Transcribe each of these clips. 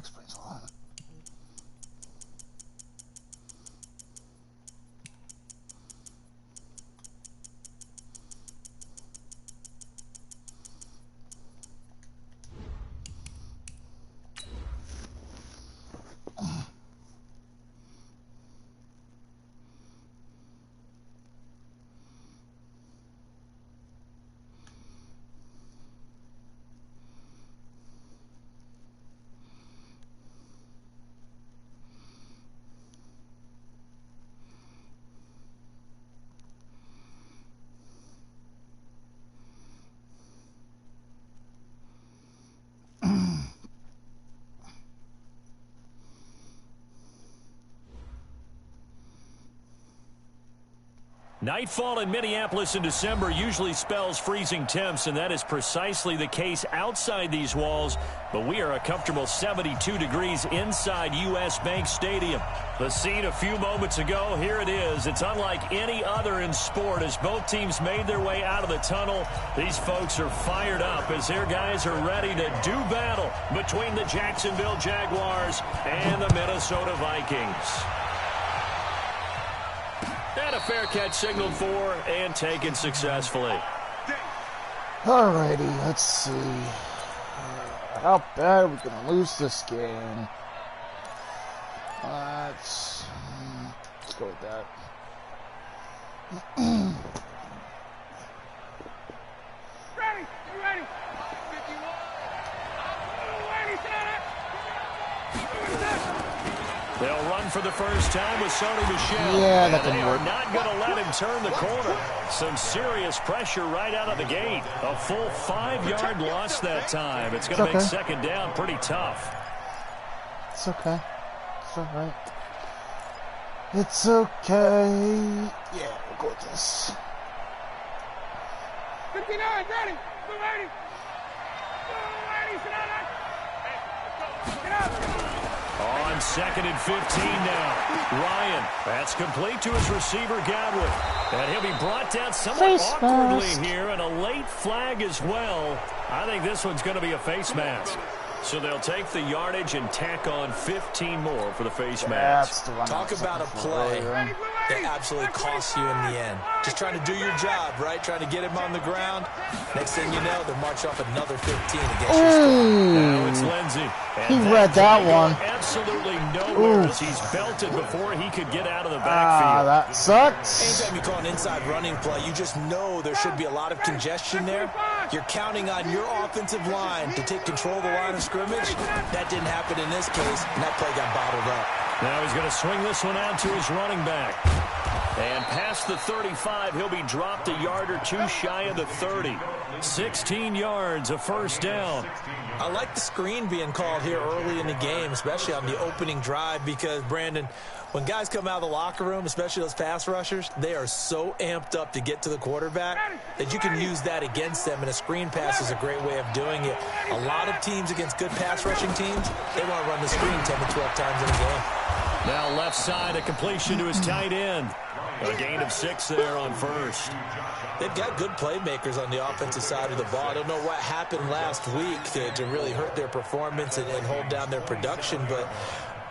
explains a lot. Nightfall in Minneapolis in December usually spells freezing temps, and that is precisely the case outside these walls. But we are a comfortable 72 degrees inside U.S. Bank Stadium. The scene a few moments ago, here it is. It's unlike any other in sport as both teams made their way out of the tunnel. These folks are fired up as their guys are ready to do battle between the Jacksonville Jaguars and the Minnesota Vikings. And a fair catch signaled for and taken successfully. Alrighty, let's see. How bad are we going to lose this game? Let's go with that. Ready! You ready? 51. They'll run for the first time with Sony Michel. Yeah, and that they didn't are work. not going to let him turn the corner. Some serious pressure right out of the gate. A full 5-yard loss that time. It's going to make second down pretty tough. It's okay. It's alright. It's okay. Yeah, we'll go with this. 59, ready! Go ready! Get out! On 2nd and 15 now. Ryan, that's complete to his receiver, Godwin. And he'll be brought down somewhat awkwardly here, and a late flag as well. I think this one's going to be a face mask. So they'll take the yardage and tack on 15 more for the face mask. Talk about a play that absolutely costs you in the end. Just trying to do your job, right? Trying to get him on the ground. Next thing you know, they'll march off another 15 against your squad. Now it's Lindsey. He read that one. Absolutely nowhere as he's belted before he could get out of the backfield. That sucks. Anytime you call an inside running play, you just know there should be a lot of congestion there. You're counting on your offensive line to take control of the line of scrimmage. That didn't happen in this case, and that play got bottled up. Now he's going to swing this one out to his running back. And past the 35, he'll be dropped a yard or two shy of the 30. 16 yards, a first down. I like the screen being called here early in the game, especially on the opening drive, because, Brandon, when guys come out of the locker room, especially those pass rushers, they are so amped up to get to the quarterback that you can use that against them, and a screen pass is a great way of doing it. A lot of teams against good pass rushing teams, they want to run the screen 10 to 12 times in a game. Now left side, a completion to his tight end. A gain of 6 there on first. They've got good playmakers on the offensive side of the ball. I don't know what happened last week to really hurt their performance and hold down their production, but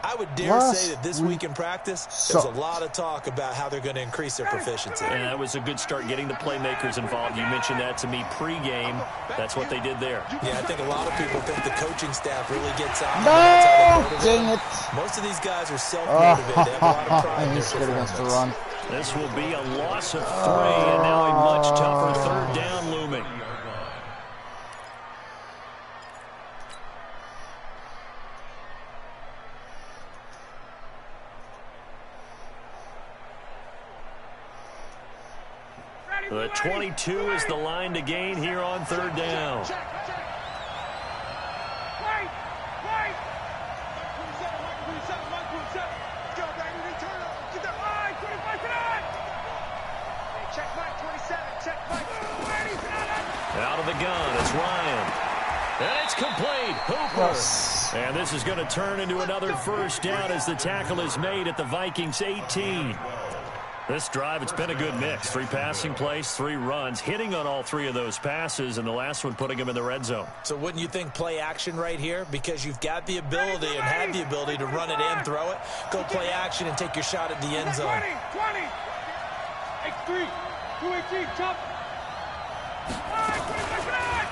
I would dare say that this week in practice, there's a lot of talk about how they're going to increase their proficiency. And that was a good start getting the playmakers involved. You mentioned that to me pregame. That's what they did there. Yeah, I think a lot of people think the coaching staff really gets out. No! Dang it. Most of these guys are self-motivated. They have a lot of pride in their performance. The run. This will be a loss of 3, and now a much tougher third down looming. The 22 is the line to gain here on third down. Out of the gun, it's Ryan. And it's complete. Hooper. Yes. And this is going to turn into another first down as the tackle is made at the Vikings 18. This drive, it's been a good mix. 3 passing plays, 3 runs, hitting on all 3 of those passes, and the last one putting him in the red zone. So wouldn't you think play action right here? Because you've got the ability and have the ability to run it and throw it. Go play action and take your shot at the end zone. 20. X3. 218. Chop.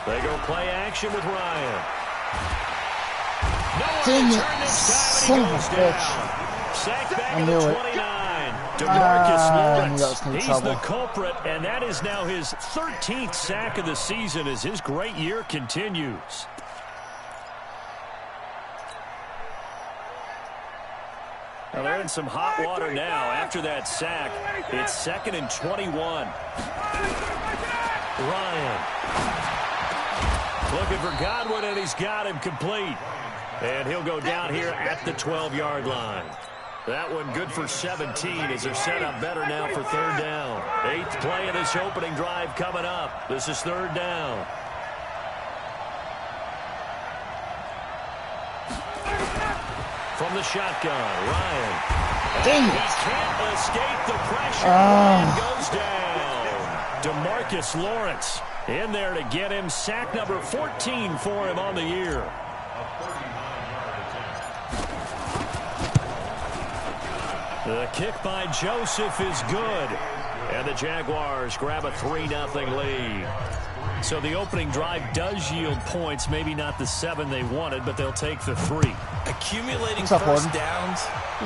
They go play action with Ryan. Dang it, son of a bitch. Sacked back I at knew the it. 29. DeMarcus Lawrence, he's he's trouble. the culprit, and that is now his 13th sack of the season as his great year continues. Well, they're in some hot water now after that sack. It's 2nd and 21. Ryan. Looking for Godwin, and he's got him complete. And he'll go down here at the 12-yard line. That one good for 17 as they're set up better now for 3rd down. 8th play of this opening drive coming up. This is 3rd down. From the shotgun, Ryan. Dang He it. can't escape the pressure and goes down. DeMarcus Lawrence in there to get him. Sack number 14 for him on the year. The kick by Joseph is good. And the Jaguars grab a 3-0 lead. So the opening drive does yield points. Maybe not the 7 they wanted, but they'll take the 3. Accumulating What's up, first Gordon? downs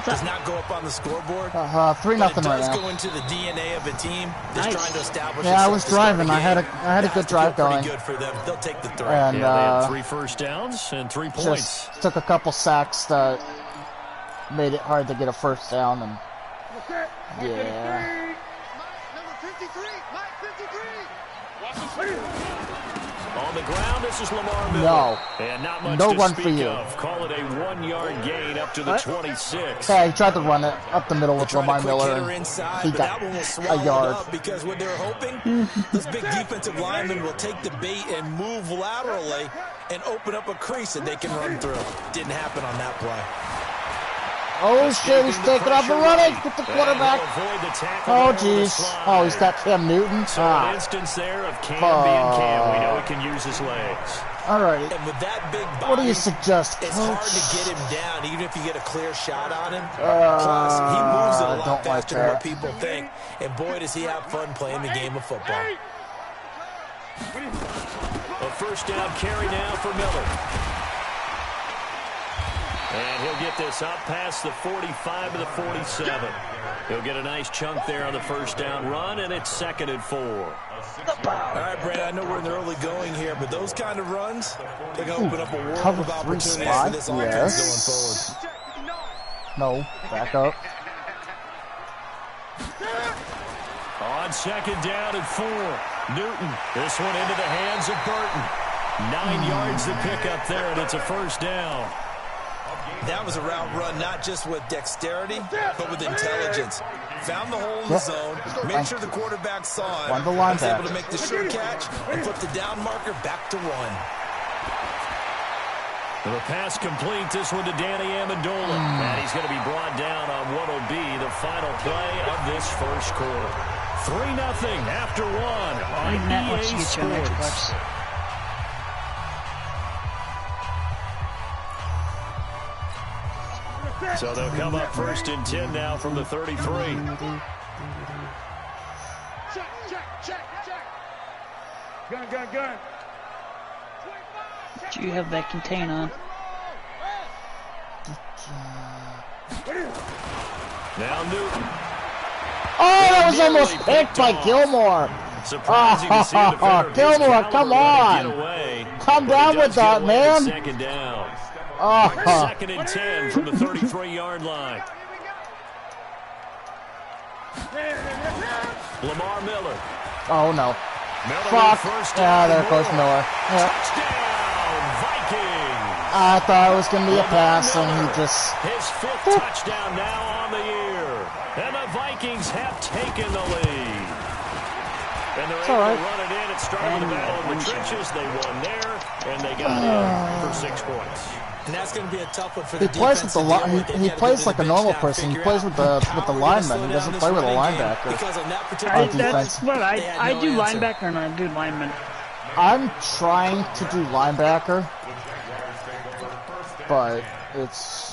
does not go up on the scoreboard. 3-0 But it right does now. go into the DNA of a team that's trying to establish. Yeah, I itself was to start driving. the I had game. a good Has to drive feel going. pretty good for them. They'll take the 3. And Yeah, they had 3 first downs and 3 points. just took a couple sacks that made it hard to get a first down. And yeah. Number 53. Mike 53. On the ground, this is Lamar Miller. No. And not much No to run speak for you. of. Call it a 1-yard gain up to the 26. Yeah, he tried to run it up the middle with Tried Lamar a quick Miller, hitter and inside, he but got that one was swallowed a yard. up because what they're hoping, those big defensive linemen will take the bait and move laterally and open up a crease that they can run through. Didn't happen on that play. Oh shit, he's taking off the running. Get the quarterback. Oh jeez. Oh, he's got Cam Newton. So an instance there of Cam being Cam. We know he can use his legs. Alrighty. And with that big body, What do you suggest, it's Coach? hard to get him down, even if you get a clear shot on him. Plus, he moves it a lot don't like faster than what that. people think. And boy, does he have fun playing the game of football. A first down carry now for Miller. And he'll get this up past the 45 to the 47. He'll get a nice chunk there on the first down run, and it's 2nd and 4. All right, Brad, I know we're in the early going here, but those kind of runs, they're going to open up a world Cover of 3 opportunities for slot. this offense Yes. going forward. No, back up. On 2nd down and 4. Newton, this one into the hands of Burton. 9 yards to pick up there, and it's a first down. That was a route run, not just with dexterity, but with intelligence. Found the hole in the zone, made sure the quarterback saw it, Won the line was able back. to make the sure catch, and flip the down marker back to 1. The pass complete, this one to Danny Amendola. And he's going to be brought down on what will be the final play of this first quarter. 3-0 after 1 on EA Sports. So they'll come up 1st and 10 now from the 33. Check. Gun. Do you have that contain on? Now Newton. Oh, that was almost picked by Gilmore. Surprising to see a defender of his Gilmore, caliber come really on. get away. Come But he down does with that, get away with man. 2nd down. Oh, 2nd and 10 from the 33-yard line. Lamar Miller. oh no. Miller Fuck. with first Yeah, down. there goes Miller. Yeah. Touchdown, Vikings. I thought it was going to be a pass, and he just... His 5th touchdown now on the year. And the Vikings have taken the lead. And they're It's able all right. to run it in. It started with a battle in the trenches. They won there, and they got in for 6 points. And that's going to be a tough one for He the plays defense with the to deal with. he plays like a normal person. He plays with the lineman. He doesn't play with a linebacker. Because on that particular That's what I do linebacker and I do lineman. I'm trying to do linebacker, but it's...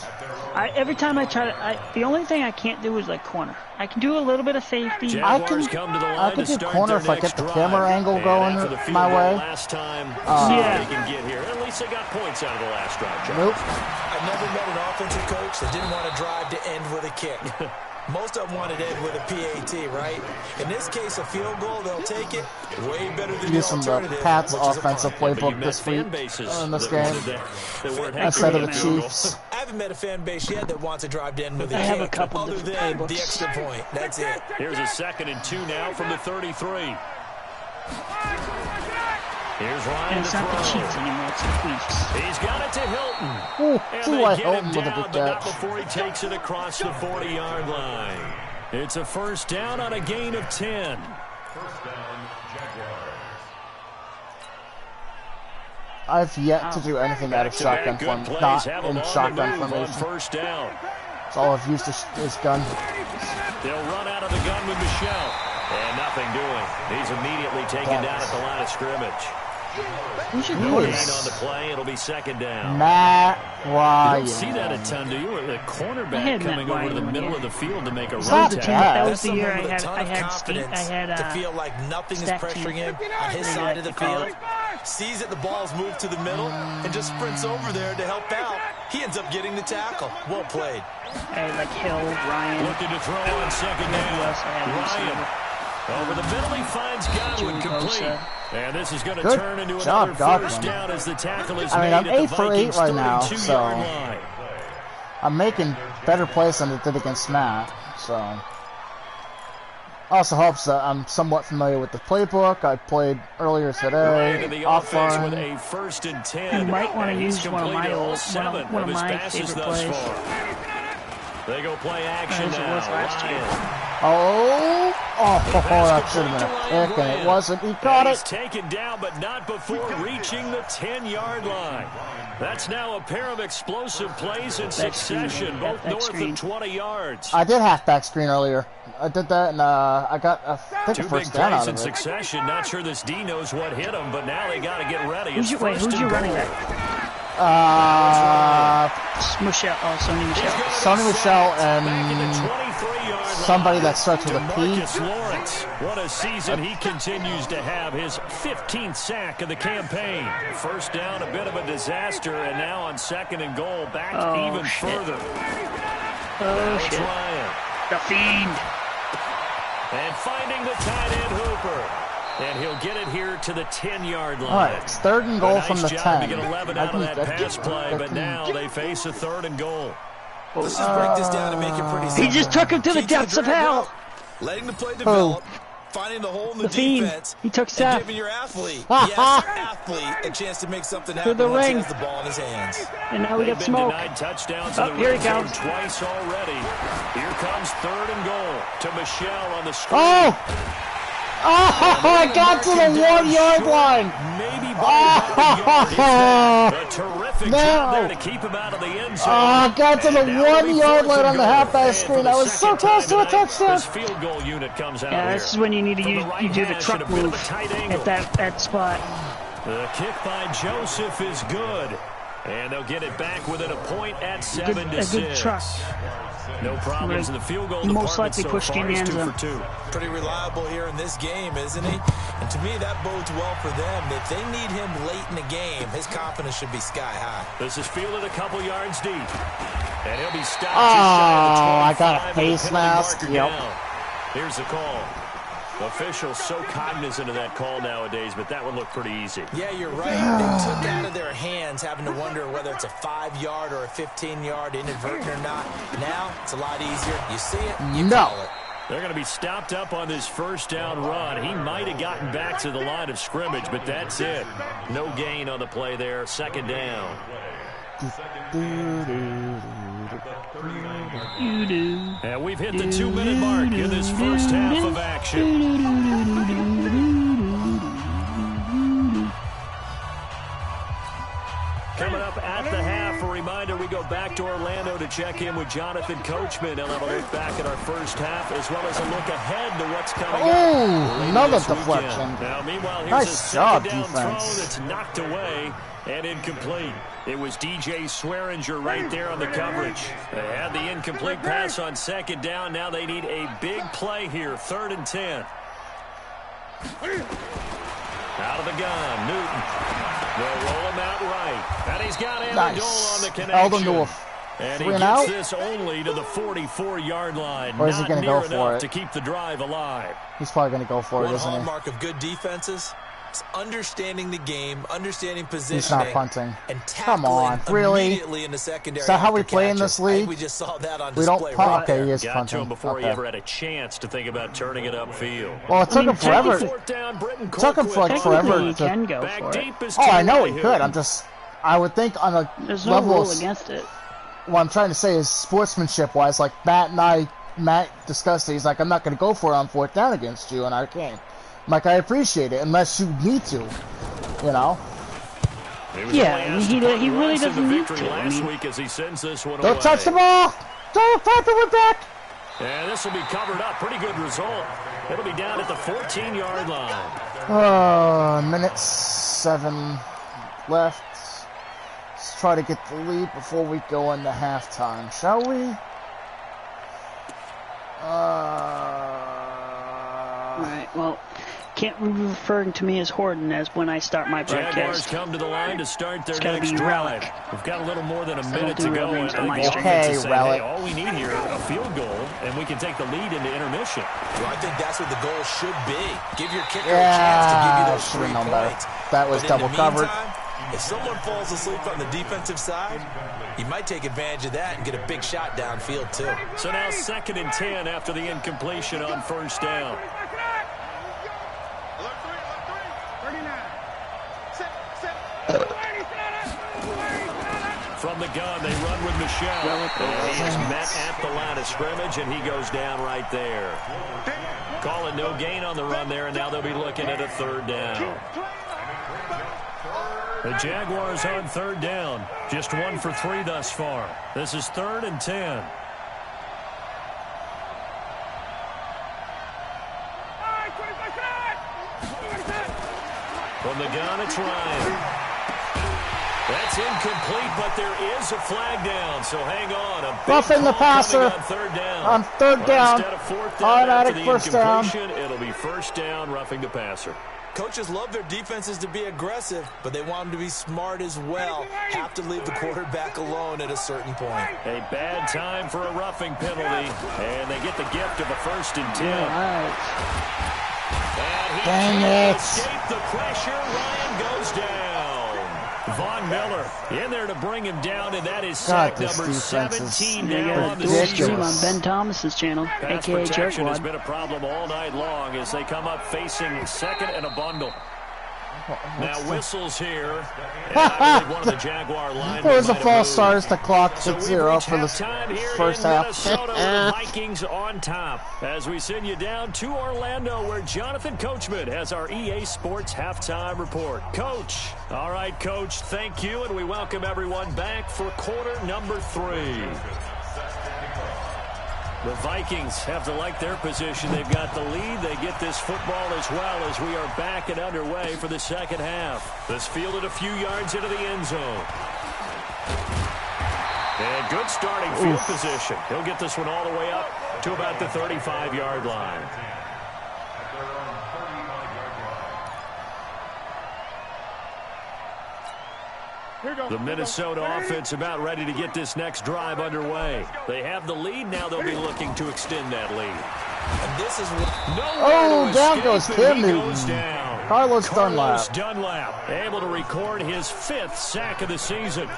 Every time I try to, the only thing I can't do is like corner. I can do a little bit of safety. I can do corner if I get the camera angle going my way. Last time, yeah. they can get here. At least they got points out of the last drive. Nope. I've never met an offensive coach that didn't want to drive to end with a kick. Most of them want to end with a PAT, right? In this case, a field goal, they'll take it. Way better than the alternative. The Pats offensive Yeah, playbook this week in this game instead of the Chiefs. I haven't met a fan base yet that wants to drive to end with a I kick. have a couple other different than playbooks. the extra point. That's it. Here's a 2nd and 2 now from the 33. Here's Ryan And it's to not the throw. Chiefs anymore, it's the Queefs. He's got it to Hilton. Ooh, And see they why get Hilton him with a down, good but not catch. before he takes it across the 40-yard line. It's a 1st down on a gain of 10. I've yet to do anything out of shotgun form, not in shotgun formation. 1st down. That's all I've used is gun. They'll run out of the gun with Michelle. And nothing doing. He's immediately taken down at the line of scrimmage. Who's your Gain quarterback? on the play. It'll be 2nd down. Matt You Ryan. don't see that a ton, do you? With a I cornerback had coming Matt over to the Ryan middle one of the field to make a It's run not tackle. bad. That was That's the year someone with a ton I of had confidence to feel like nothing is stack pressuring team. him on his side of the field. Sees that the ball's moved to the middle and just sprints over there to help out. He ends up getting the tackle. Well played. I had like Hill, Ryan. Looking to throw on 2nd down. Ryan. Over the middle, he finds Godwin complete. And this is going to Good turn into job, another 1st Godwin. down as the tackle is I mean, made I'm at the 8 for 8 Vikings' right now, 32-yard so line. I'm making better plays than I did against Matt. So also helps that I'm somewhat familiar with the playbook. I played earlier Ryan in today. the Off offense with line. a 1st and 10. You might want to And he's use one of my completed all old, 7 one of his my passes favorite thus plays. far. They go play action As it now. was last year. Ryan. That should have been a pick, and it wasn't. He caught He's it. taken down, but not before reaching the 10-yard line. That's now a pair of explosive plays in succession, both north of 20 yards. I did halfback screen earlier. I did that, and I got I think a 2 big 1st down plays out in of it. succession. Not sure this D knows what hit him, but now they got to get ready. Who's your running back? Michelle. Oh, Sonny Michelle. Sonny Michelle and somebody that starts with a P. Marcus Lawrence. What a season he continues to have. His 15th sack of the campaign. 1st down, a bit of a disaster, and now on 2nd and goal, back even further. Oh, shit. Ryan. The Fiend. And finding the tight end Hooper. And he'll get it here to the 10-yard line. All right, it's 3rd and goal from the 10. Nice job to get 11 out of that pass play, but now they face a 3rd and goal. Let's just break this down and make it pretty simple. He just took him to the Keep depths of drag hell. route, letting the play develop, finding the hole in the Fiend. defense, He took and Seth. giving your athlete, a chance to make something happen the once he ring. has the ball in his hands. And now we They've got been smoke. denied touchdowns Oh, in the here he red zone comes. twice already. Here comes 3rd and goal to Michelle on the screen. Oh, I got to the 1-yard line. Maybe by about a yard. A terrific No. job there to keep him out of the end zone. I got to the And now it'll be 1-yard 4th line and on the goal. halfback And screen. for the I was so second close time to a tonight, touchdown. This field goal unit comes out Yeah, here. this is when you need to From use the right you do the hash truck and a bit of move a tight angle. at that spot. The kick by Joseph is good. And they'll get it back within a point at 7-6. A good truck. No problems in the field goal He most department likely so pushed far. in the He's end 2 zone. for 2. Pretty reliable here in this game, isn't he? And to me, that bodes well for them. If they need him late in the game, his confidence should be sky high. This is fielded a couple yards deep. And he'll be stopped Oh, just shy of the 25. I got a and face penalty mask. marker Yep. down. Here's the call. Officials so cognizant of that call nowadays, but that would look pretty easy. Yeah, you're right. They took out of their hands having to wonder whether it's a 5-yard or a 15-yard inadvertent or not. Now, it's a lot easier. You see it, you call it. They're going to be stopped up on this 1st down run. He might have gotten back to the line of scrimmage, but that's it. No gain on the play there. 2nd down. And we've hit the 2-minute mark in this 1st half of action. we go back to Orlando to check in with Jonathan Coachman. He'll have a look back at our first half as well as a look ahead to what's coming up. Another deflection. Now, meanwhile, here's Nice a job, second down defense. throw that's knocked away and incomplete. It was DJ Swearinger right there on the coverage. They had the incomplete pass on second down. Now they need a big play here, 3rd and 10. Out of the gun, Newton. They'll roll him out right. And he's got Amendola on the connection. Held him to a and he 3 and gets out. this only to the 44-yard line. Or is he going to go for it? To keep the drive alive. He's probably going to go for it, isn't he? One hallmark of good defenses is understanding the game, understanding positioning. He's not punting. And Come on, really? immediately in the secondary. Is that how we after play in catch this it. I think league? we just saw that on We don't display punt. right Okay, there. he is Got punting. to him before he Okay. ever had a chance to think about turning it upfield. Well, it took him forever. Fourth down, Britton Took him for like Colquitt. forever He to. can go Back for it. deep is Oh, I know he T.Y. could. I would think on a There's no level rule of, against it. what I'm trying to say is sportsmanship-wise, like Matt discussed it. He's like, I'm not going to go for it on 4th down against you, and I can't. I'm like, I appreciate it, unless you need to, you know? Yeah, he really doesn't need to. Last week as he sends this one Don't away. touch the ball! Don't touch the one back! And this will be covered up. Pretty good result. It'll be down at the 14-yard line. Minute 7 left. Let's try to get the lead before we go into halftime, shall we? Alright, well, can't be referring to me as Horton as when I start my Jaguars broadcast. come to the line to start their It's gotta next be drive. Relic. We've got a little more than a I minute don't do to go. real names on my And stream. Okay, to say, Relic. hey, all we need here, a field goal, and we can take the lead into intermission. Well, I think that's what the goal should be. Give your kicker a chance to give you Yeah, those should 3 have known better. points. That was But in double the covered. meantime, if someone falls asleep on the defensive side, you might take advantage of that and get a big shot downfield, too. So now 2nd and 10 after the incompletion on 1st down. From the gun, they run with Michelle. And he's met at the line of scrimmage, and he goes down right there. Call it no gain on the run there, and now they'll be looking at a 3rd down. The Jaguars on 3rd down. Just 1 for 3 thus far. This is 3rd and 10. From the gun, it's Ryan. That's incomplete, but there is a flag down, so hang on. A big Roughing the call passer coming on 3rd down. on 3rd down. Instead of 4th down Automatic after the 1st down. incompletion, it'll be 1st down, roughing the passer. Coaches love their defenses to be aggressive, but they want them to be smart as well. Have to leave the quarterback alone at a certain point. A bad time for a roughing penalty, and they get the gift of a 1st and 10. Alright. And he Dang can't it. escape the pressure. Ryan goes down. Von Miller in there to bring him down, and that is sack God, this number defense is 17 They now got on a the dual season. stream on Ben Thomas's channel, Pass aka protection has Jerkwad. been a problem all night long as they come up facing 2nd and a bundle. Now whistles here. And I believe one of the Jaguar linemen There was a might have false moved. start as the clock So hit we've 0 reached for the halftime here first in half. Minnesota with the Vikings on top as we send you down to Orlando where Jonathan Coachman has our EA Sports halftime report. Coach. All right, Coach, thank you, and we welcome everyone back for quarter number 3. The Vikings have to like their position. They've got the lead. They get this football as well as we are back and underway for the second half. This fielded a few yards into the end zone. And good starting field position. He'll get this one all the way up to about the 35-yard line. The Minnesota offense about ready to get this next drive underway. They have the lead. Now they'll be looking to extend that lead. And this is Oh, down goes Cam Newton. Goes down. Carlos Dunlap able to record his 5th sack of the season.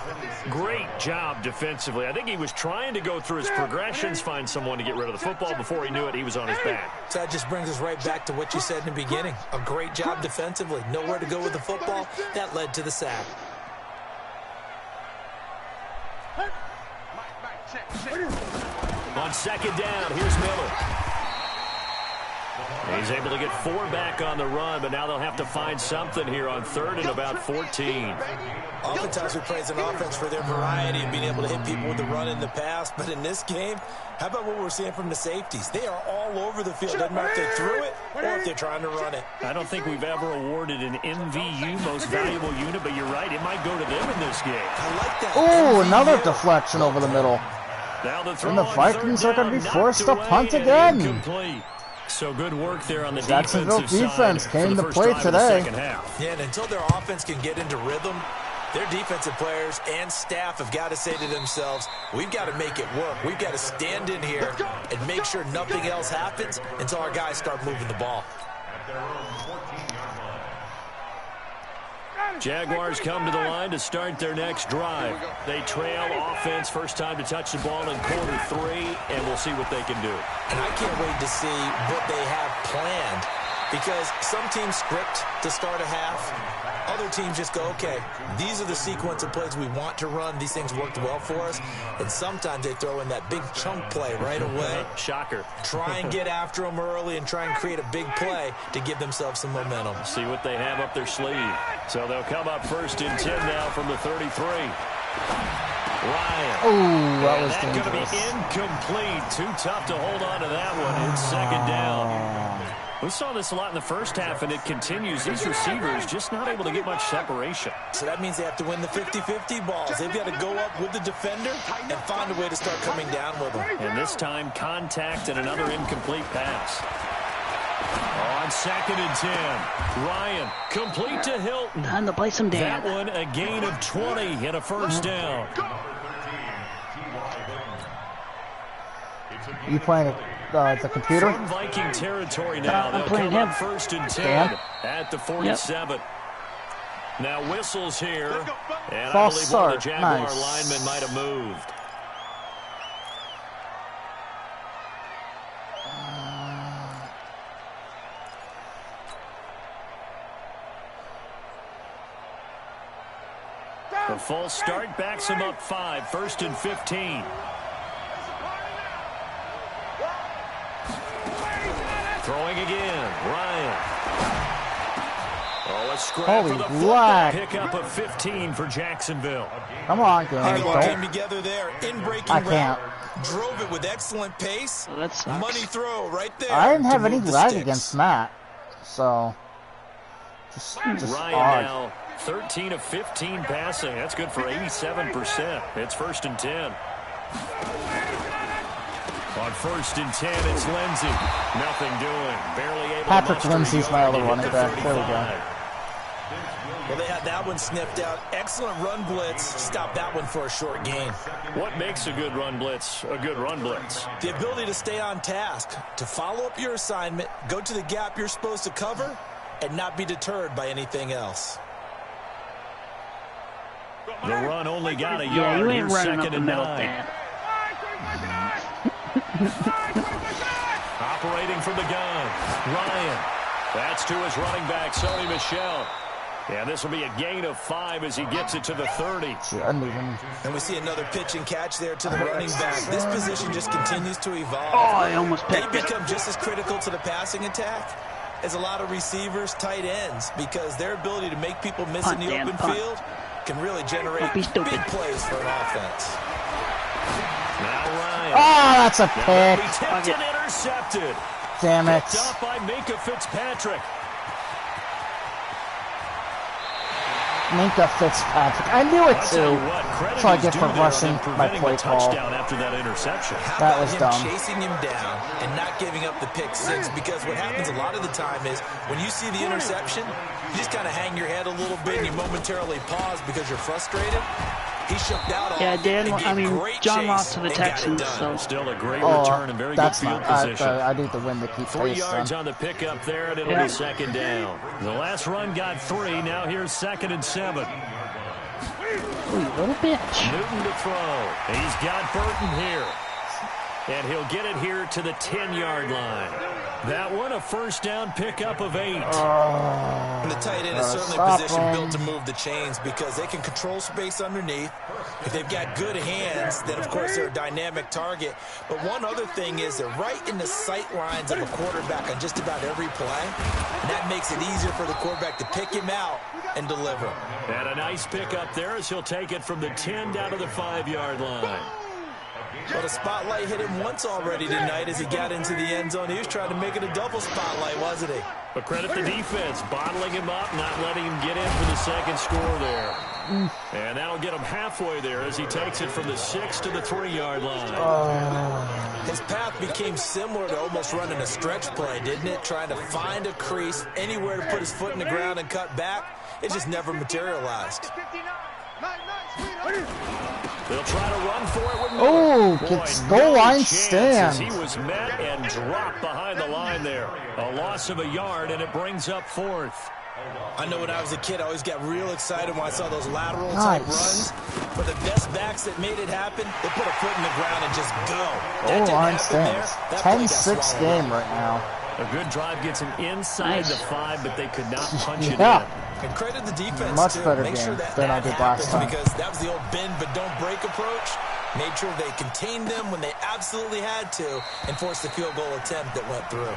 Great job defensively. I think he was trying to go through his progressions, find someone to get rid of the football. Before he knew it, he was on his back. So that just brings us right back to what you said in the beginning. A great job defensively. Nowhere to go with the football. That led to the sack. On 2nd down, here's Miller. He's able to get 4 back on the run, but now they'll have to find something here on 3rd and about 14. Oftentimes we praise an offense for their variety of being able to hit people with the run in the past, but in this game, how about what we're seeing from the safeties? They are all over the field. Doesn't matter if they threw it or if they're trying to run it. I don't think we've ever awarded an MVU, most valuable unit, but you're right, it might go to them in this game. I like that. Oh, another deflection over the middle. Now the throw And the on Vikings 3rd are going to be down, forced to knocked punt away again. and incomplete. So good work there on the Jacksonville defensive defense side came for the to first play drive of the today. second half. Yeah, and until their offense can get into rhythm, their defensive players and staff have got to say to themselves, we've got to make it work. We've got to stand in here and make sure nothing else happens until our guys start moving the ball. Jaguars come to the line to start their next drive. They trail offense, first time to touch the ball in quarter 3, and we'll see what they can do. And I can't wait to see what they have planned, because some teams script to start a half. Other teams just go, okay, these are the sequence of plays we want to run. These things worked well for us. And sometimes they throw in that big chunk play right away. Shocker. Try and get after them early and try and create a big play to give themselves some momentum. See what they have up their sleeve. So they'll come up 1st and 10 now from the 33. Ryan. Oh, that was that's going to be dangerous. incomplete. Too tough to hold on to that one. It's 2nd down. We saw this a lot in the first half, and it continues. These receivers just not able to get much separation. So that means they have to win the 50-50 balls. They've got to go up with the defender and find a way to start coming down with them. And this time, contact and another incomplete pass. On 2nd and 10, Ryan, complete to Hilton. Time to play some That Dan. one, a gain of 20 and a first down. You playing the computer? From Viking territory now. I'm They'll playing come him. up 1st and 10 Dan? at the 47. Now whistles here, and False I believe start. one of the Jaguar Nice. linemen might have moved. The false start backs him up 5, 1st and 15. Throwing again, Ryan. Oh, a scrap Holy for the black. football pickup of 15 for Jacksonville. Come on, game. It all came Don't. together there in breaking I route. can't. Drove it with excellent pace. Oh, that sucks. Money throw right there. I didn't to have any move the lag sticks. against Matt, so just Ryan odd. now 13 of 15 passing. That's good for 87%. It's 1st and 10. On 1st and 10, it's Lindsey. Nothing doing. Barely able Patrick to muster Lindsey's a my yard other to hit running the back. There we go. 35. Well, they had that one sniffed out. Excellent run blitz. Stop that one for a short gain. What makes a good run blitz a good run blitz? The ability to stay on task, to follow up your assignment, go to the gap you're supposed to cover, and not be deterred by anything else. The run only got a Yeah, yard. you ain't Here's running up 2nd the and middle, 9. Dan. Operating from the gun, Ryan. That's to his running back, Sony Michel. And this will be a gain of 5 as he gets it to the 30. Shouldn't even. And we see another pitch and catch there to the running back. This position just continues to evolve. Oh, I almost They picked it. become just as critical to the passing attack as a lot of receivers, tight ends, because their ability to make people miss Punt, in the Dan, open punt. field can really generate Don't be stupid. big plays for an offense. Now Ryan. Oh, that's a Now that'll be pick. tipped and intercepted. Damn it. Picked up by Minka Fitzpatrick. Minka Fitzpatrick. I knew it I'll tell too. you what, credit That's what I is get due for there on rushing them my preventing play the call. touchdown after that interception. How That about was him dumb. chasing him down and not giving up the pick six? Because what happens a lot of the time is when you see the interception, you just kind of hang your head a little bit and you momentarily pause because you're frustrated. He shook out on Yeah, Dan. and I gave mean, great John chase lost to the and got it Texans, done. so Still a great Oh, return and very good that's field not. position. I need to win to keep 3 pace. yards Then. on the pickup there, and it'll Yeah. be 2nd down. The last run got 3. Now here's 2nd and 7. ooh, you little bitch. Newton to throw. He's got Burton here. And he'll get it here to the 10-yard line. That one, a first down pickup of 8. And the tight end is certainly a position built to move the chains because they can control space underneath. If they've got good hands, then, of course, they're a dynamic target. But one other thing is they're right in the sight lines of a quarterback on just about every play. And that makes it easier for the quarterback to pick him out and deliver. And a nice pickup there as he'll take it from the 10 down to the 5-yard line. Well, the spotlight hit him once already tonight as he got into the end zone. He was trying to make it a double spotlight, wasn't he? But credit the defense, bottling him up, not letting him get in for the second score there. And that'll get him halfway there as he takes it from the 6 to the 3-yard line. His path became similar to almost running a stretch play, didn't it? Trying to find a crease, anywhere to put his foot in the ground and cut back. It just never materialized. They'll try to run for it with Miller. Gets goal line stand. He was met and dropped behind the line there. A loss of a yard, and it brings up 4th. I know when I was a kid, I always got real excited when I saw those lateral type runs. But the best backs that made it happen, they put a foot in the ground and just go. Goal line stands. 10-6 game right now. A good drive gets him inside the 5, but they could not punch it in. And credit the defense, much too. better Make game sure that than I did last time. Because that was the old bend but don't break approach. Made sure they contained them when they absolutely had to and forced the field goal attempt that went through.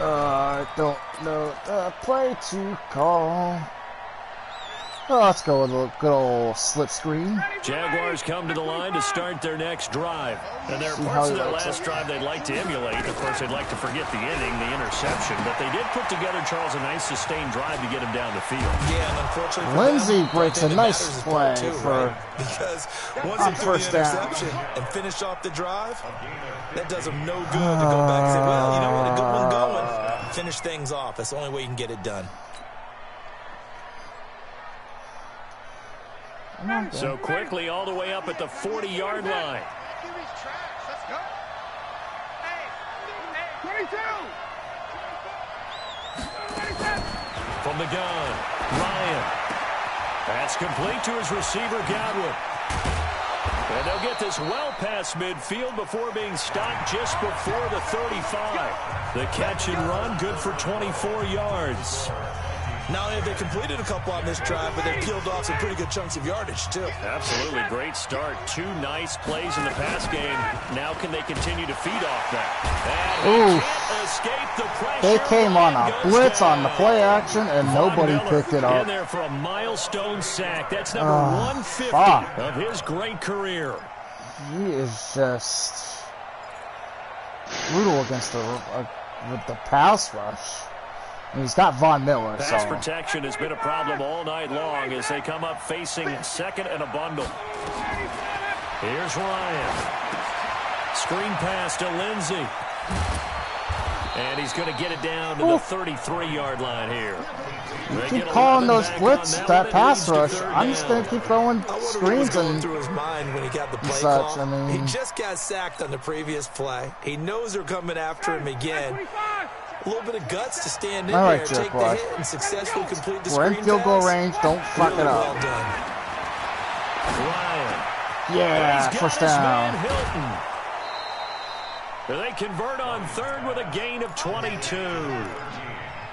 I don't know the play to call. Oh, let's go with a good old slip screen. Jaguars come to the line to start their next drive. And there are parts of their last drive they'd like to emulate. Of course, they'd like to forget the inning, the interception. But they did put together, Charles, a nice sustained drive to get him down the field. Yeah, and unfortunately Lindsey breaks a nice play for because once they threw the interception and finished off the drive, that does them no good to go back and say, well, you know what, a good one going. Finish things off. That's the only way you can get it done. So quickly all the way up at the 40-yard line. From the gun, Ryan. That's complete to his receiver, Godwin. And they'll get this well past midfield before being stopped just before the 35. The catch and run, good for 24 yards. Not only have they completed a couple on this drive, but they've peeled off some pretty good chunks of yardage, too. Absolutely. Great start. 2 nice plays in the pass game. Now can they continue to feed off that? And can't escape the pressure. They came on a blitz on the play action, and nobody picked it up. In there for a milestone sack. That's number 150 of his great career. He is just brutal against with the pass rush. And he's got Von Miller. Pass protection has been a problem all night long as they come up facing second and a bundle. Here's Ryan. Screen pass to Lindsey. And he's going to get it down to the 33-yard line here. You keep calling those blitz, that pass rush. I'm just going to keep throwing screens and through his mind when he got the play such. call. I mean, he just got sacked on the previous play. He knows they're coming after him again. A little bit of guts to stand in there, take the hit, and successfully complete the screen pass. We're in field goal range. Don't fuck it up. Well done. Ryan. Yeah, first down. They convert on third with a gain of 22.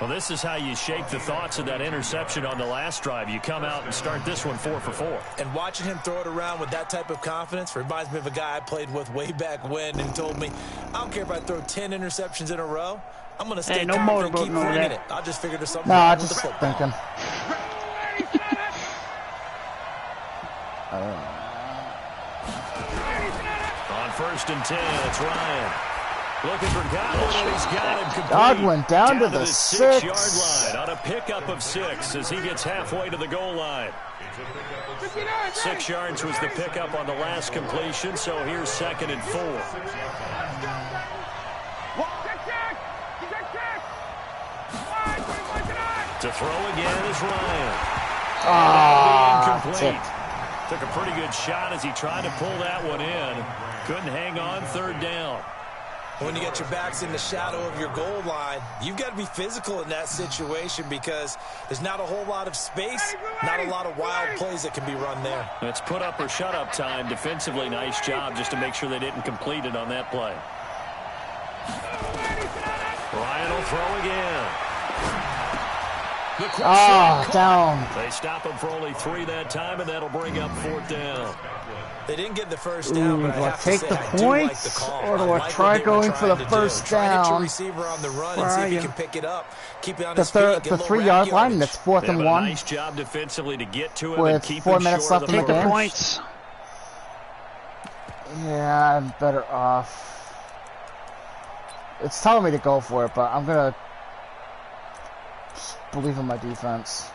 Well, this is how you shape the thoughts of that interception on the last drive. You come out and start this one 4 for 4. And watching him throw it around with that type of confidence reminds me of a guy I played with way back when who told me, I don't care if I throw 10 interceptions in a row. I'm going to stay confident and keep bringing it. I'll just figure there's something wrong with the football. Thinking. On 1st and 10, it's Ryan. Looking for Godwin, and he's got him complete. Godwin down to the 6-yard line on a pickup of 6 as he gets halfway to the goal line. 6 yards was the pickup on the last completion, so here's 2nd and 4. To throw again is Ryan. Incomplete. Took a pretty good shot as he tried to pull that one in. Couldn't hang on 3rd down. When you get your backs in the shadow of your goal line, you've got to be physical in that situation because there's not a whole lot of space, not a lot of wild plays that can be run there. It's put up or shut up time. Defensively, nice job just to make sure they didn't complete it on that play. Ryan will throw again. Down. They stop him for only 3 that time, and that'll bring up 4th down. They didn't get the first down, but I have to take say, the I do like points, the call. or do I like try what they were going for the trying to first do. Try to get your down? receiver on the run and see if he can pick it up. Keep it on his The feet, get a little 3-yard rack line, yardage. that's 4th and 1. Nice job defensively to get to him With and keep 4 him minutes short left of in the first. game. Points. Yeah, I'm better off. It's telling me to go for it, but I'm gonna just believe in my defense.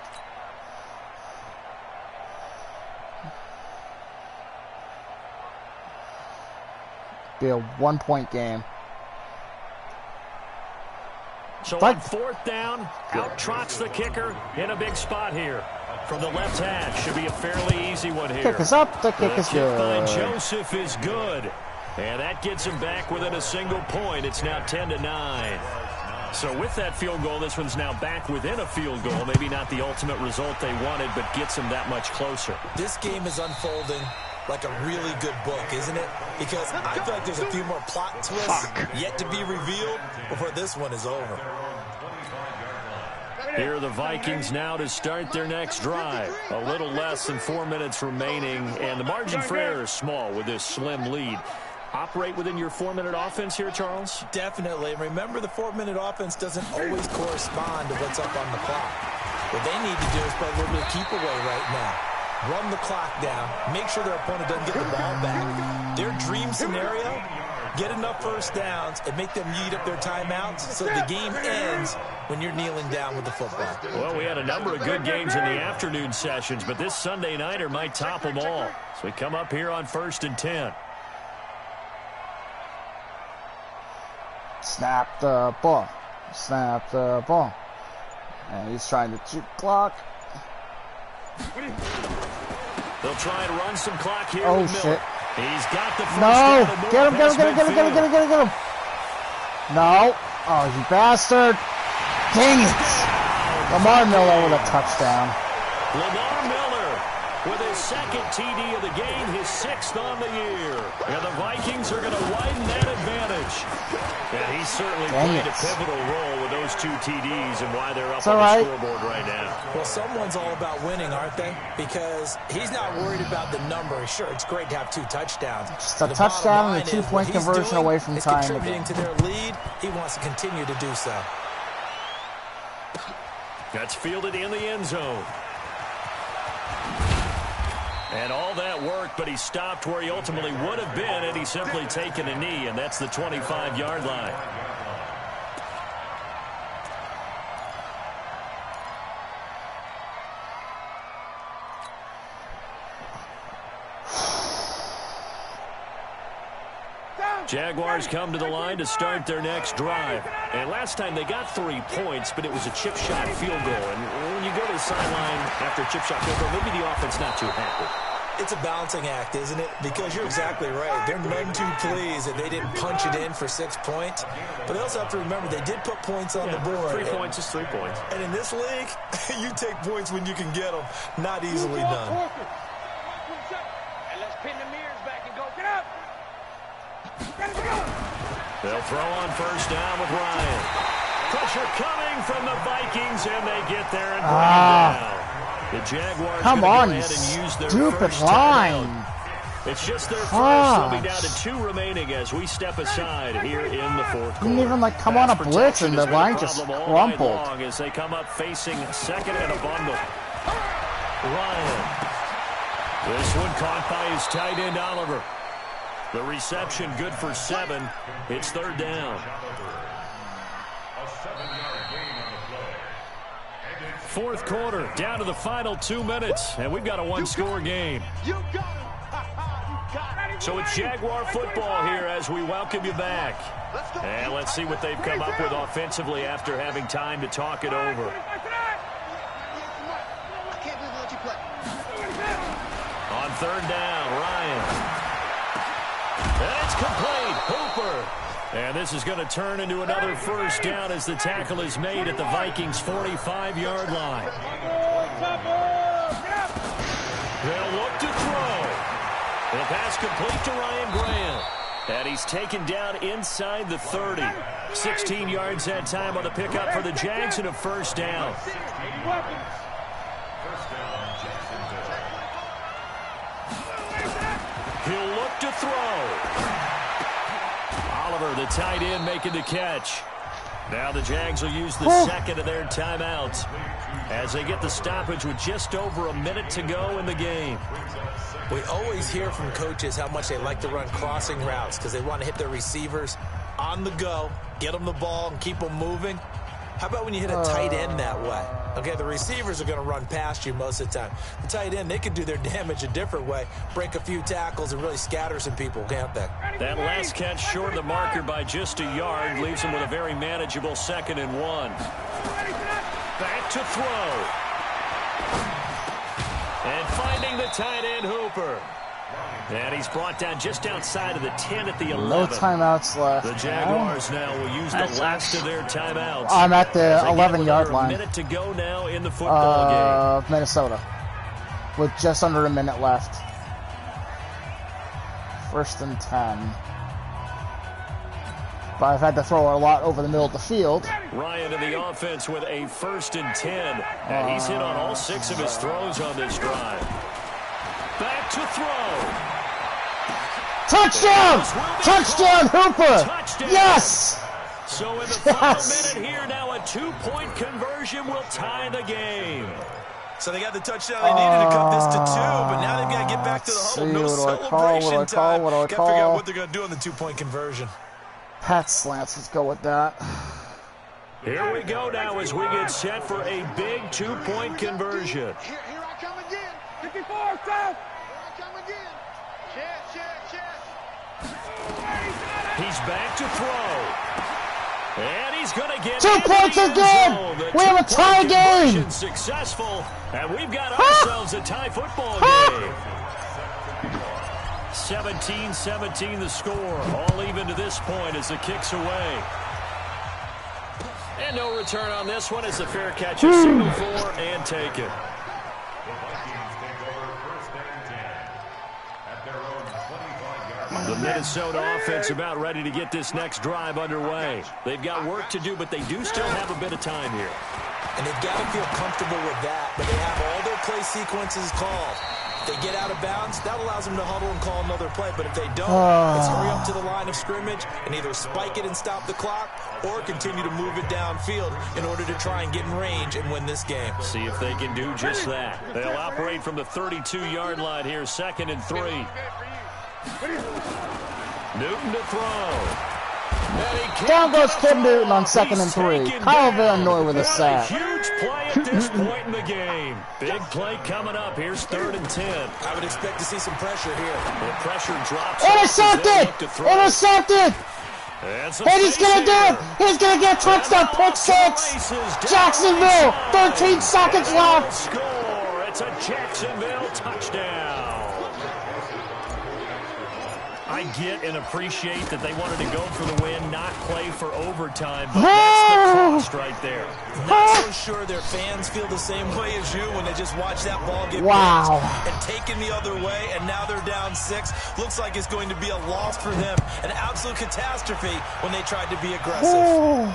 Be a 1-point game. So on 4th down, out trots the kicker in a big spot here. From the left hash, should be a fairly easy one here. Kick is up, the kick is Kick by good. Joseph is good. And that gets him back within a single point. It's now 10-9. So with that field goal, this one's now back within a field goal. Maybe not the ultimate result they wanted, but gets them that much closer. This game is unfolding like a really good book, isn't it? Because I feel like there's a few more plot twists yet to be revealed before this one is over. Here are the Vikings now to start their next drive. A little less than 4 minutes remaining, and the margin for error is small with this slim lead. Operate within your 4-minute offense here, Charles? Definitely. And remember, the 4-minute offense doesn't always correspond to what's up on the clock. What they need to do is play a little bit of keep away right now. Run the clock down. Make sure their opponent doesn't get the ball back. Their dream scenario, get enough first downs and make them eat up their timeouts so the game ends when you're kneeling down with the football. Well, we had a number of good games in the afternoon sessions, but this Sunday nighter might top them all. So we come up here on 1st and 10. Snap the ball. Snap the ball. And he's trying to cheat clock. They'll try and run some clock here. Oh, with Miller. shit. He's got the first No! down. Get him. No. Oh, you bastard. Dang it. Lamar Miller with a touchdown. Lamar Miller with his 2nd TD of the game, his 6th on the year. And the Vikings are going to widen that advantage. And he's certainly played a pivotal role with those 2 TDs and why they're up on the scoreboard right now. Well, someone's all about winning, aren't they? Because he's not worried about the number. Sure, it's great to have 2 touchdowns. Just a touchdown and a 2-point conversion away from tying the game. Contributing to their lead. He wants to continue to do so. That's fielded in the end zone. And all that worked, but he stopped where he ultimately would have been had he simply taken a knee, and that's the 25-yard line. Jaguars come to the line to start their next drive. And last time they got 3 points, but it was a chip shot field goal. And when you go to the sideline after a chip shot field goal, maybe the offense not too happy. It's a balancing act, isn't it? Because you're exactly right. They're none too pleased that they didn't punch it in for 6 points. But they also have to remember they did put points on the board. 3 points is 3 points. And in this league, you take points when you can get them. Not easily done. And let's pin the mirrors back and go. Get up! They'll throw on first down with Ryan. Pressure coming from the Vikings, and they get there and bring down. The Jaguars Come go on, ahead and use their stupid first line. timeout. It's just their first. They'll be down to 2 remaining as we step aside here in the 4th quarter. Didn't even come on a blitz and the line just crumpled. As they come up facing 2nd and a bundle. Ryan. This one caught by his tight end Oliver. The reception good for 7. It's 3rd down. 4th quarter, down to the final 2 minutes, and we've got a 1-score game. So it's Jaguar football here as we welcome you back. And let's see what they've come up with offensively after having time to talk it over. On 3rd down, Ryan. And it's complete. Hooper. And this is going to turn into another first down as the tackle is made at the Vikings' 45-yard line. They'll look to throw. The pass complete to Ryan Graham. And he's taken down inside the 30. 16 yards that time on the pickup for the Jags and a first down. He'll look to throw. Oliver, the tight end, making the catch. Now the Jags will use the second of their timeouts as they get the stoppage with just over a minute to go in the game. We always hear from coaches how much they like to run crossing routes because they want to hit their receivers on the go, get them the ball, and keep them moving. How about when you hit a tight end that way? Okay, the receivers are going to run past you most of the time. The tight end, they can do their damage a different way, break a few tackles, and really scatter some people, can't they? That last catch short of the marker by just a yard leaves them with a very manageable 2nd and 1. Back to throw. And finding the tight end, Hooper. And he's brought down just outside of the 10 at the 11. No timeouts left. The Jaguars now will use the last of their timeouts. I'm at the 11-yard line. A minute to go now in the football game. Minnesota. With just under a minute left. 1st and 10. But I've had to throw a lot over the middle of the field. Ryan in the offense with a 1st and 10. And he's hit on all 6 of his throws on this drive. Back to throw. Touchdown! Touchdown, Hooper! Touchdown. Yes! So in the final minute here, now a 2-point conversion will tie the game. So they got the touchdown they needed to cut this to 2, but now they've got to get back to the huddle. No celebration time. Got to figure out what they're going to do on the 2-point conversion. Pat slants, let's go with that. Here we go now as we get set for a big 2-point conversion. Here I come again. 54, South. He's back to throw. And he's going to get 2 points again. We have a tie game. Successful, and we've got ourselves a tie football game. 17-17 the score. All even to this point as the kick's away. And no return on this one as the fair catch is signaled for and taken. The Minnesota offense about ready to get this next drive underway. They've got work to do, but they do still have a bit of time here. And they've got to feel comfortable with that, but they have all their play sequences called. If they get out of bounds, that allows them to huddle and call another play, but if they don't, it's hurry up to the line of scrimmage and either spike it and stop the clock or continue to move it downfield in order to try and get in range and win this game. See if they can do just that. They'll operate from the 32-yard line here, 2nd and 3. Newton to throw. Down goes Kim Newton on 2nd and 3. Kyle Van Noy with a sack. Huge play at this point in the game. Big play coming up. Here's 3rd and 10. I would expect to see some pressure here. The pressure drops. Intercepted! Intercepted! And he's going to do it! He's going to get touchdown, pick 6! Jacksonville, 13 seconds left! Score! It's a Jacksonville touchdown. I get and appreciate that they wanted to go for the win, not play for overtime, but that's the cost right there. Not so sure their fans feel the same way as you when they just watch that ball get picked and taken the other way, and now they're down 6. Looks like it's going to be a loss for them. An absolute catastrophe when they tried to be aggressive.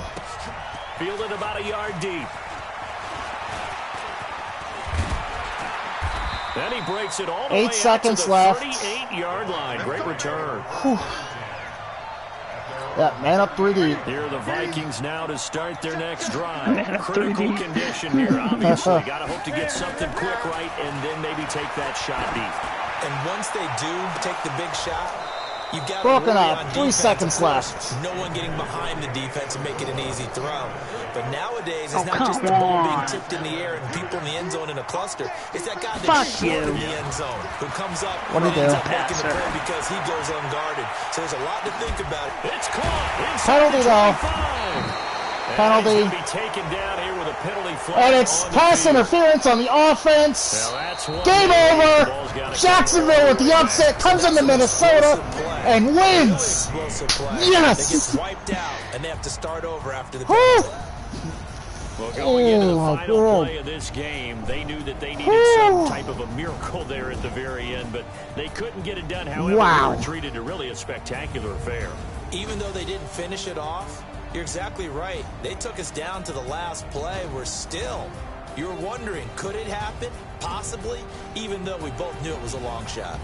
Fielded about a yard deep. Then he breaks it all the way 8 seconds out to the left. 38-yard line. Great return. Yeah, man up 3 deep. Here are the Vikings now to start their next drive. Critical condition here, obviously. Got to hope to get something quick right and then maybe take that shot deep. And once they do take the big shot, you've got broken to up. on 3 seconds left. No one getting behind the defense and make it an easy throw. But nowadays, it's not just the ball being tipped in the air and people in the end zone in a cluster. It's that guy that's short in the end zone who comes up and ends up making the play because he goes unguarded. So there's a lot to think about. It's caught. Penalty though. Penalty. He's going to be taken down here with a penalty flag. And it's pass interference on the offense. Game over. Jacksonville with the upset comes into Minnesota and wins. Yes. They get wiped out, and they have to start over after the penalty. Well, going into the final play of this game, they knew that they needed some type of a miracle there at the very end, but they couldn't get it done. However, they were treated to really a spectacular affair. Even though they didn't finish it off, you're exactly right. They took us down to the last play. We're still, you're wondering, could it happen? Possibly, even though we both knew it was a long shot.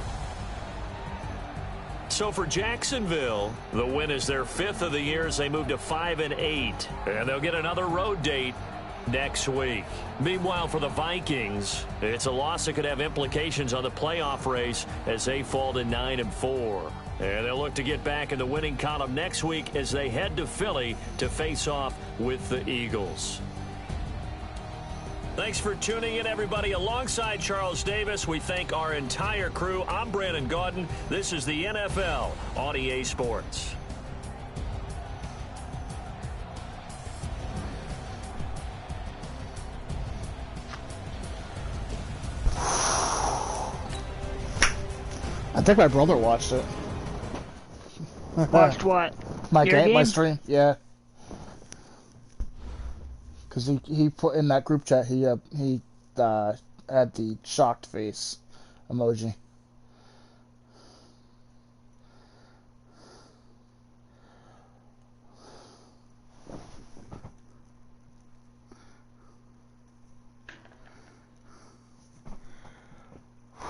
So for Jacksonville, the win is their 5th of the year as they move to 5-8, and they'll get another road date next week. Meanwhile, for the Vikings, it's a loss that could have implications on the playoff race as they fall to 9-4. And they'll look to get back in the winning column next week as they head to Philly to face off with the Eagles. Thanks for tuning in, everybody. Alongside Charles Davis, we thank our entire crew. I'm Brandon Gaudin. This is the NFL on EA Sports. I think my brother watched it. Watched what? My game? My stream, yeah. Because he put in that group chat, he had the shocked face emoji.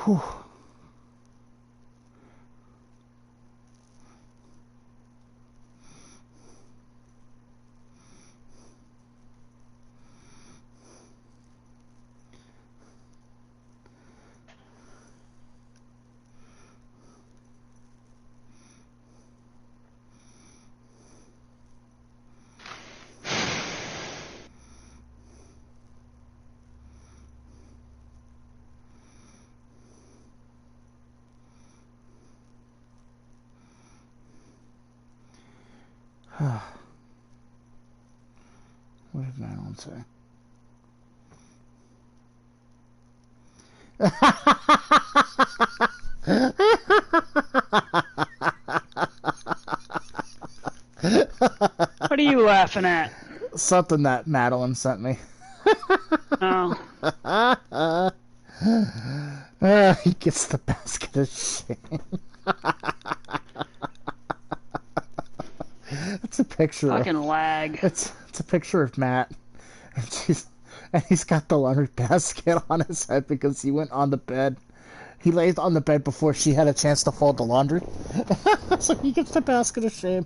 Whew. What did Madeline say? What are you laughing at? Something that Madeline sent me. Oh. He gets the basket of shame. It's a picture. Fucking lag. It's a picture of Matt, and he's got the laundry basket on his head because he went on the bed. He laid on the bed before she had a chance to fold the laundry. So he gets the basket of shame.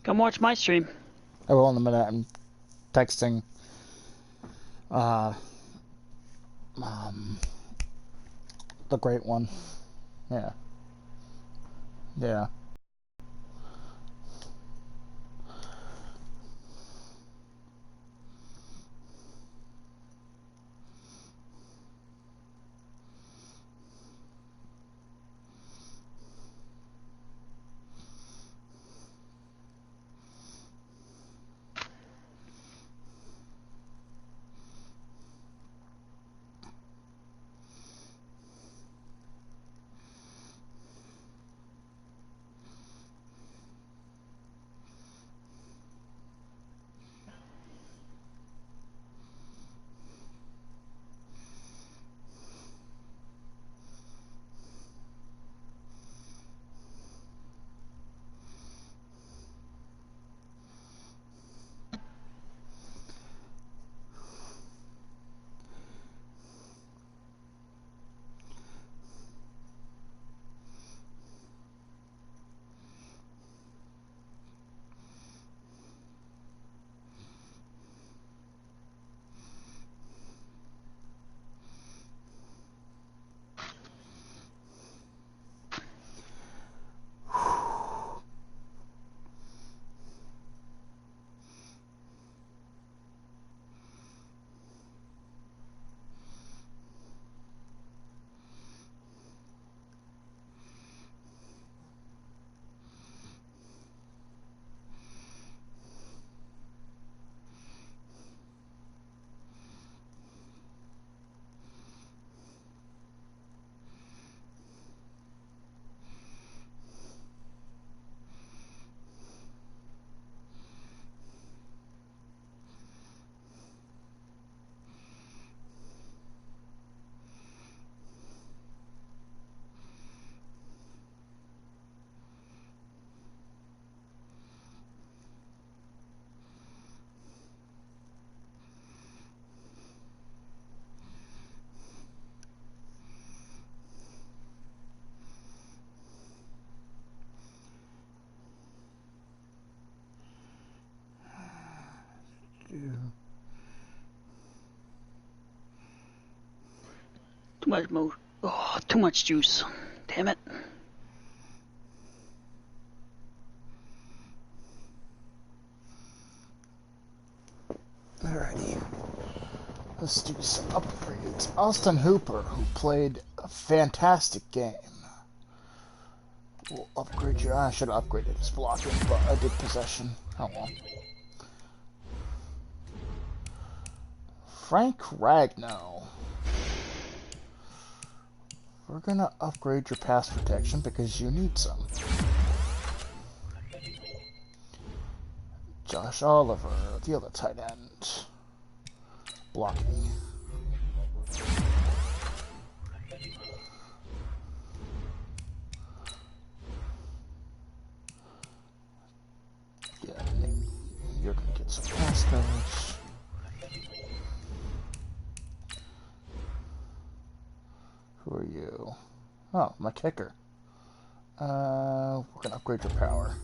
Come watch my stream. I will in a minute. I'm texting. The great one. Yeah. Yeah. Too much juice. Damn it. Alrighty. Let's do some upgrades. Austin Hooper, who played a fantastic game. We'll upgrade your... I should have upgraded his blocking, but I did possession. Oh well. Frank Ragnow. We're gonna upgrade your pass protection because you need some. Josh Oliver, the other tight end. Blocking. Yeah, you're gonna get some pass coverage. Who are you? Oh, my kicker. We're gonna upgrade your power.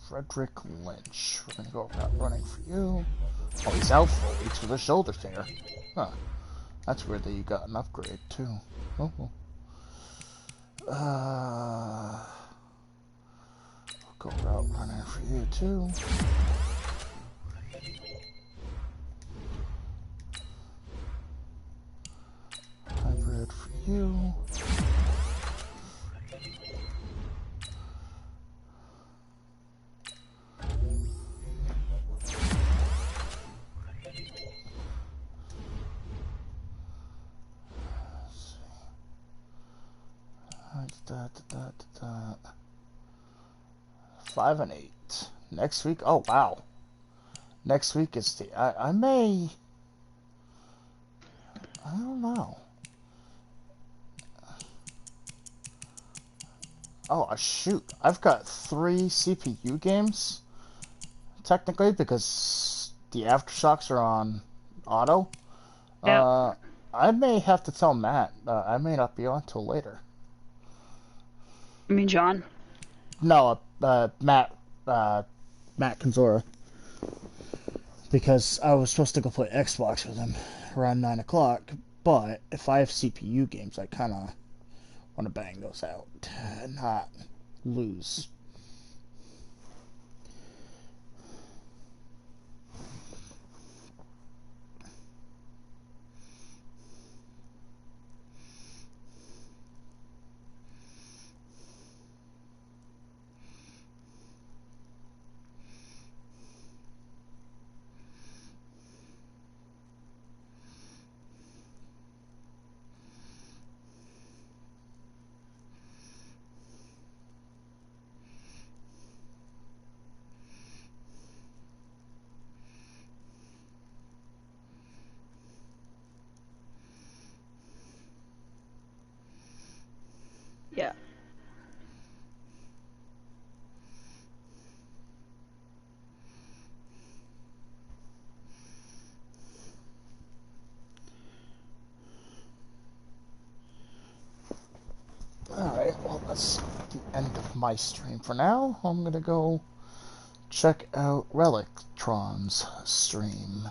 Frederick Lynch. We're gonna go about running for you. Oh, he's out for weeks with a shoulder tear. Huh. That's weird that you got an upgrade, too. Oh, well. We'll go out running for you, too. Hybrid for you. Da. 5 and 8. Next week, oh wow. Next week is the I don't know. Oh shoot. I've got 3 CPU games technically because the aftershocks are on auto. Yeah. I may have to tell Matt. I may not be on till later. You mean John? No, Matt Kanzora. Because I was supposed to go play Xbox with him around 9 o'clock, but if I have CPU games, I kind of want to bang those out and not lose. Yeah. Alright, well, that's the end of my stream for now. I'm gonna go check out Relictron's stream.